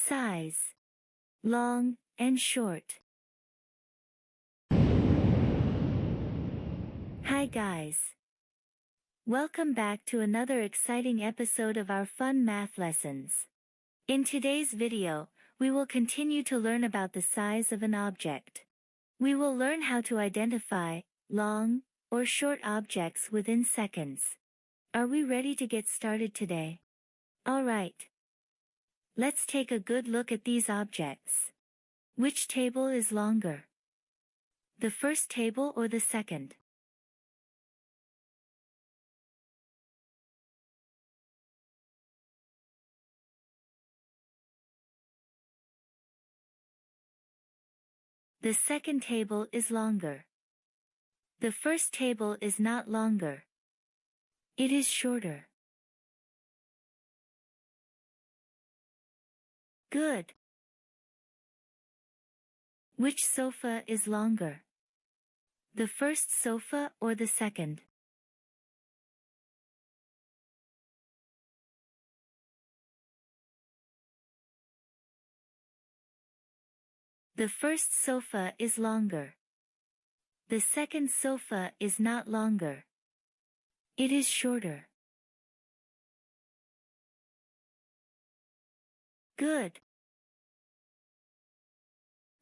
Size. Long and short. Hi guys. Welcome back to another exciting episode of our fun math lessons. In today's video, we will continue to learn about the size of an object. We will learn how to identify long or short objects within seconds. Are we ready to get started today? Alright. Let's take a good look at these objects. Which table is longer? The first table or the second? The second table is longer. The first table is not longer. It is shorter. Good. Which sofa is longer? The first sofa or the second? The first sofa is longer. The second sofa is not longer. It is shorter. Good.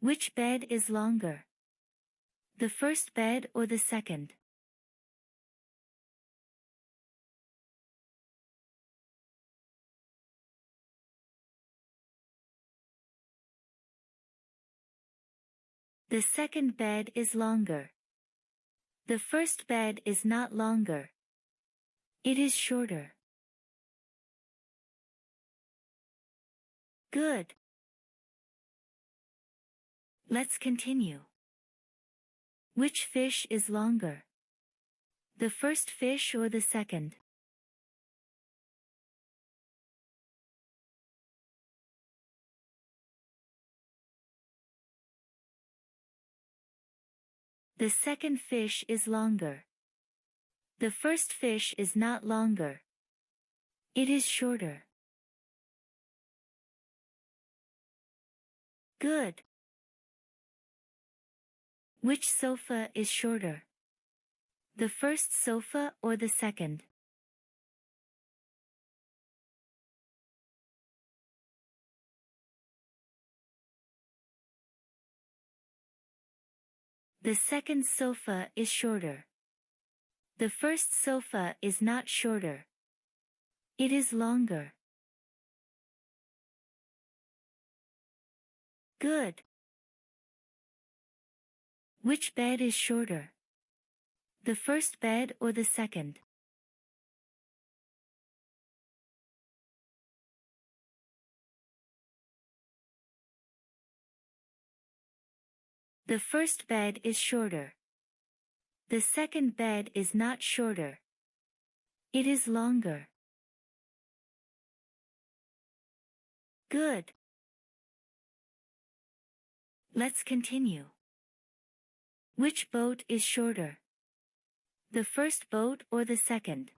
Which bed is longer? The first bed or the second? The second bed is longer. The first bed is not longer. It is shorter. Good. Let's continue. Which fish is longer? The first fish or the second? The second fish is longer. The first fish is not longer. It is shorter. Good. Which sofa is shorter? The first sofa or the second? The second sofa is shorter. The first sofa is not shorter. It is longer. Good. Which bed is shorter? The first bed or the second? The first bed is shorter. The second bed is not shorter. It is longer. Good. Let's continue. Which boat is shorter? The first boat or the second?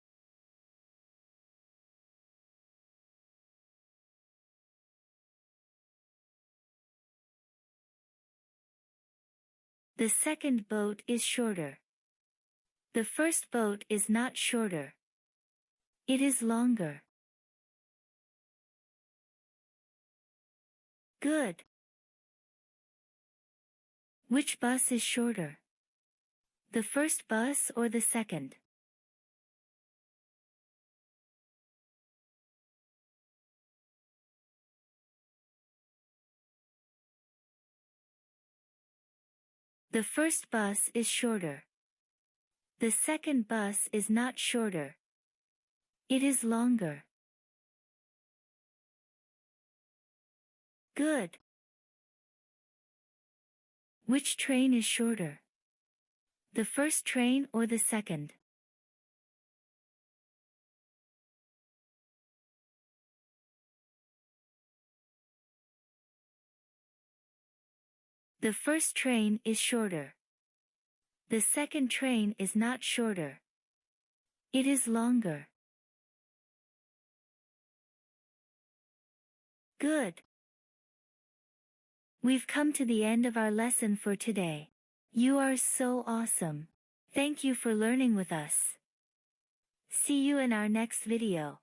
The second boat is shorter. The first boat is not shorter. It is longer. Good. Which bus is shorter? The first bus or the second? The first bus is shorter. The second bus is not shorter. It is longer. Good. Which train is shorter? The first train or the second? The first train is shorter. The second train is not shorter. It is longer. Good. We've come to the end of our lesson for today. You are so awesome. Thank you for learning with us. See you in our next video.